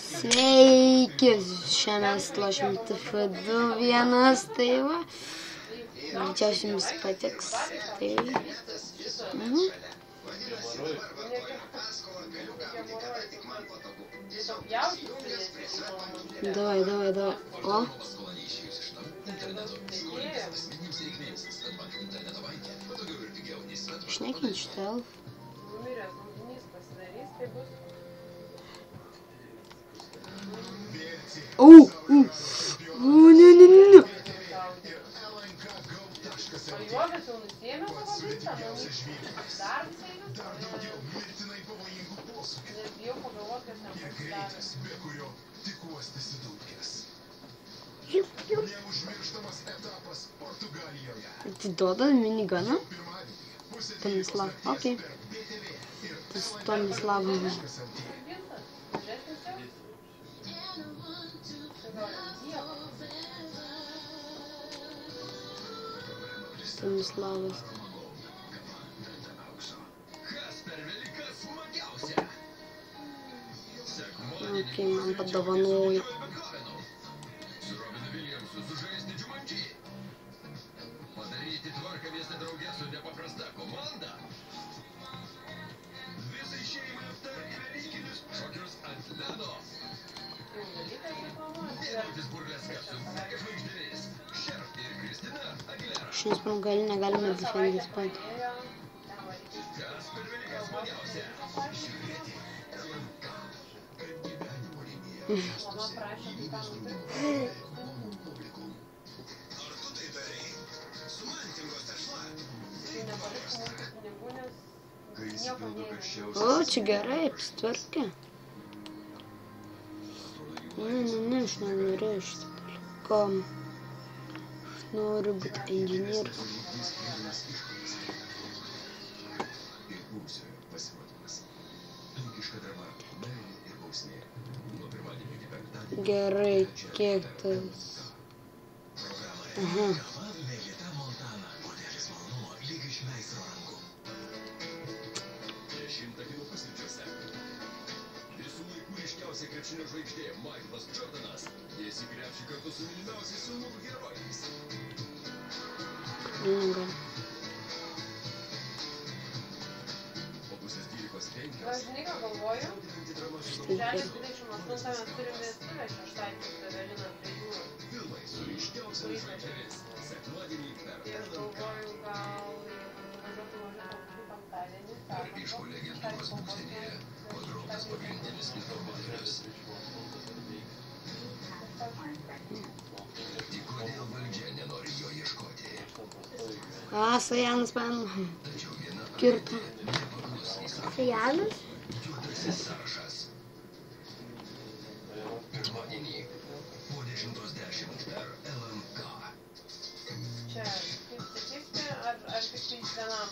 Sveiki, šiandien mes lošim TF2-1, tai va, greičiausiai jums patiks, tai, Давай, о, шняки не читал. Не. Ты Дода минигана? Томислав, окей. Ты с Томиславом. Станислава. Окей, нам подаванули. Šiandien sprungali negalime defendės pat. O, čia gerai, apsitvarkė. Ne, aš nenorėjau šitą dalyką. Noriu būti inžinierius. Gerai, kiek tas? Aha. Krepšinio žvaigždė Michaelas Jordanas dės į krepšį kartu su mylimiausiais sūnų herojais. Po pusės 12:05. Žinai, ką galvoju? Žemės 28 mes turim vestuvę šeštadienį su Evelina prie jūros. Filmai su ryškiausiamis žvaigždėmis. Sekmadienį per Tai aš galvoju, gal važiuotų penktadienį. Garbiško legendūros būstinėje pagrobtas pagrindinis informatorius. Tik kodėl valdžia nenori jo ieškoti? Sajanas man kirto. Sajanas? Juodasis sąrašas. Pirmadienį po 10:10 per LMK. Čia kaip sakyti, ar tik tai vienam?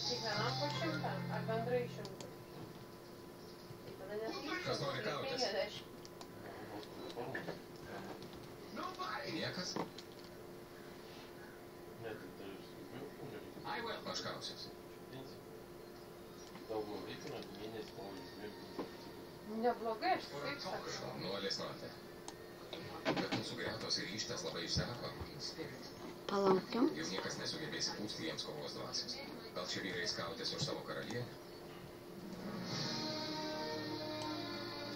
Kiekvienam po 100, ar bendrai 100? Tai tada Kas nori kautis? 50. Niekas? Aš kausiuosi. Neblogai, aš taip sakau. Šaunuolis matė. Bet mūsų gretos ir ryžtas labai išseko. Palaukiam. Jau niekas nesugebės įpūsti jiems kovos dvasios. Gal čia vyrai skautėsi už savo karalienę?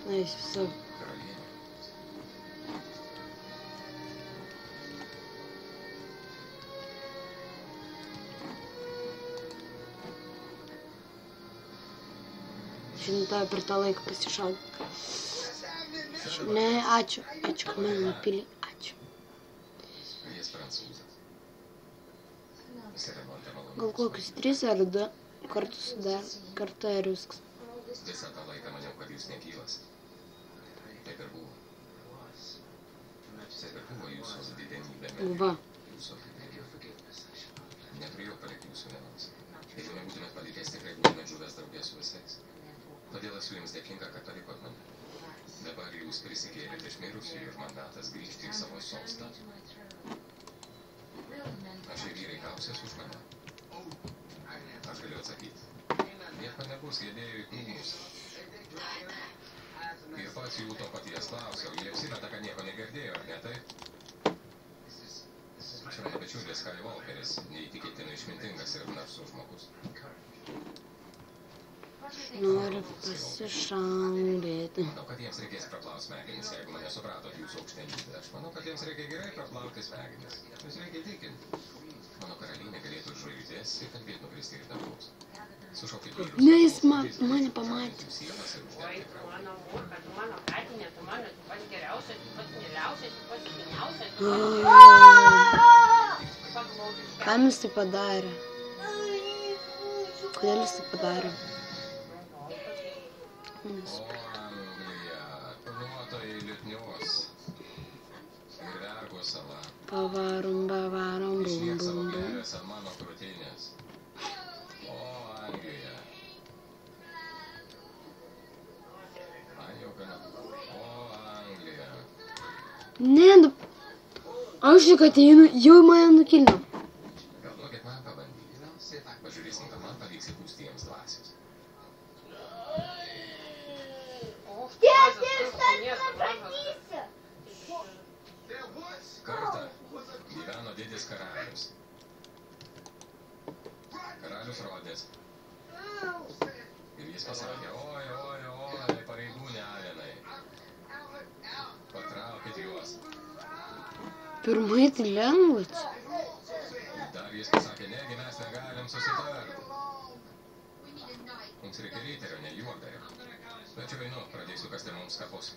Na, jis visą. Karalienė. Žinota, per tą laiką pasišaudė. Ne, ačiū, kad mane nupilį, ačiū. Jis prancūzas. Jis remontė malonus. Gal kokius 3 ar 2 kartus dar kartu ir viskas. Visą tą laiką maniau, kad jūs nekylas. Taip ir buvo. Taip ir buvo jūsų didenybė. Va. Jūsų. Neturėjau palikti jūsų vienos. Jeigu nebūtumėt palikęs, tikrai būtumėt žuvęs draugės su visais. Todėl esu jums dėkinga, kad palikot mane. Dabar jūs prisikėlėte iš mirusiųjų ir mandatas grįžti į savo sostą. Aš ir vyrai kausias už mane. Aš galiu atsakyti. Nieko nebus, gedėjų į krūmus. pats jų to paties klausiau. Jie apsimeta, kad nieko negirdėjo, ar ne taip? Čia mano bičiulis Skywalkeris, neįtikėtinai išmintingas ir narsus žmogus. Noriu pasišaudyti. Manau, kad jiems reikės praplauti smegenis, jeigu mane supratot jūsų aukštenybė. Aš manau, kad jiems reikia gerai praplauti smegenis. Jūs reikia įtikinti. Mano karalienė galėtų žvaigždės ir kalbėti nukristi ir dangaus. Sušaukit vyrus. Ne, jis mane pamatė. Oi, tu mano mūrka, tu mano katinė, tu mano tu pats geriausias, tu pats mieliausias, tu pats įdomiausias, tu pats glaudiškiausias. Kam jis tai padarė? Kodėl jis tai padarė? O Anglija, kovotojai liutnios. Ir vergo sala. Pavarom, bum, Išliek savo bum, bum. kelias ant mano krūtinės. O Anglija. Man jau gana. O Anglija. Ne, aš tik ateinu, jau mane nukilino. Gal duokit man pabandyti. Pažiūrėsim, kad man pavyks įpūsti jiems dvasios. Kartą gyveno didis karalius. Karalius Rodės. Ir jis pasakė, oi, pareigūne avinai. Patraukit juos. Pirmai tai lengvas. Dar jis pasakė, negi mes negalim susitarti. Mums reikia ryterio, ne juokdario. Bet čia einu, pradėsiu kasti mums kapus.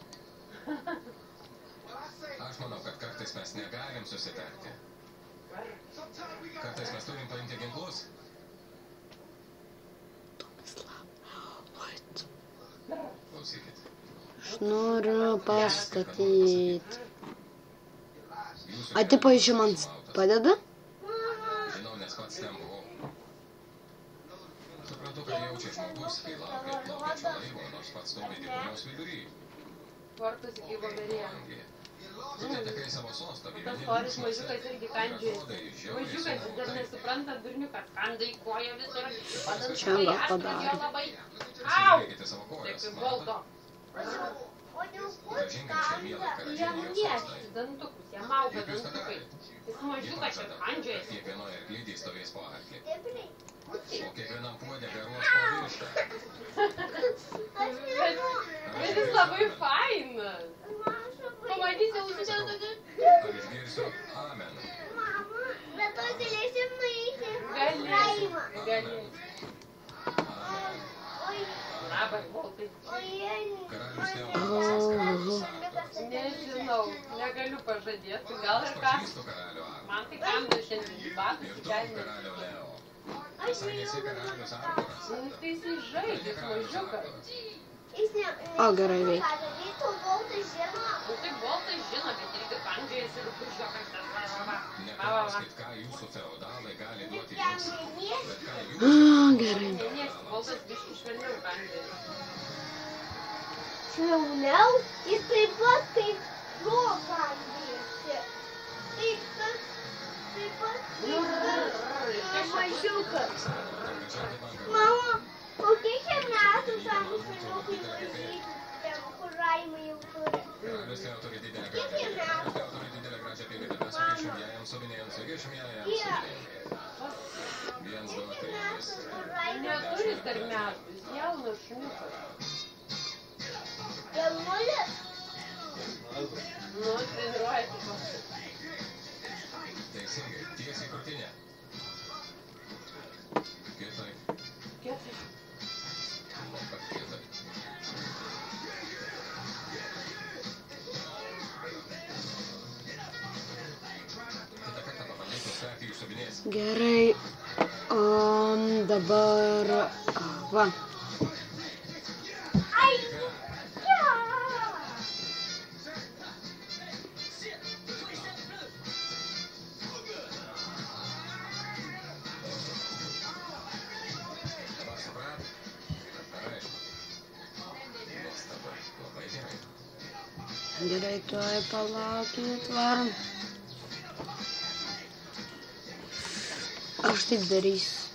Aš manau, kad kartais mes negalim susitarti. Kartais mes turim paimti ginklus. Klausykit. Aš noriu pastatyti. Jūsų A, tipo, iš man padeda? Žinau, nes pats ten buvau. Suprantu, kad jaučia žmogus, kai laukia plaukiančio laivo, nors pats stovi dykumos vidury. Vartus iki Vomerėje. Tu netekai savo sostą, Tas gyveni storis dūksnuose. mažiukas irgi kandžiojasi. Mažiukas dar nesupranta berniukas. Kandai koja visur. Čia gal padarė. Labai. Au! Pasižiūrėkite savo Taip kojas. kaip volto. Grąžinkit šią mielą Jie karalienę jos nunešti sostai. dantukus, jie mauga Kaip jūs tą dantukai. darėte? Jis mažiukas ir kandžiojasi. Kiekvienoje arklidėje stovės po arklį. O kiekvienam puodė garuos po vištą. Bet jis labai fainas. Pamatysi, užsidėjau tokį. Ar išgirsiu amen? Gali. Labas, voltai. Karalius Leonas Nežinau, negaliu pažadėti, gal ir ką. pažįstu karalių Arną. Man tai kanda šiandien į batus, Ir tu šiandien. karalių Leo. Visai nesi karalius Arturas. Nu, tai jisai žaidžia, jis mažiukas. O, gerai veikia. Nu, tai voltai žino, bet irgi kandžiojasi ir bužiukas. Neklauskit, ką jūsų feodalai gali duoti jums. Bet ką jūs... Gerai. Nemėgsti, voltas biškį švelniau kandžiojasi. Švelniau, jis taip pat kaip žokandėsi. Taip pat kaip mažiukas. Mama, kokie čia metų savo šuniukai važyti, ten kur Raima jau turi? Karalius Leo turi didelę gražią pilį. Karalius Leo turi didelę gražią pilį. Mes sugaišim ją jam suvinėjant, sugaišim ją jam suvinėjant. 1, 2, 3. Neturi dar metų, jis jaunas šuniukas. Jaunulis? Nu, treniruojasi pas. Teisingai, tiesiai krūtinę. Kietai. Kietai. O, kad kietai. Kitą kartą pabandyk nusverti jūsų vinės. Gerai. O dabar... Va. Dabar suprat? Aišku. Nuostabu. Labai gerai. Gerai, tuoj palaukit, varom. Aš taip darysiu.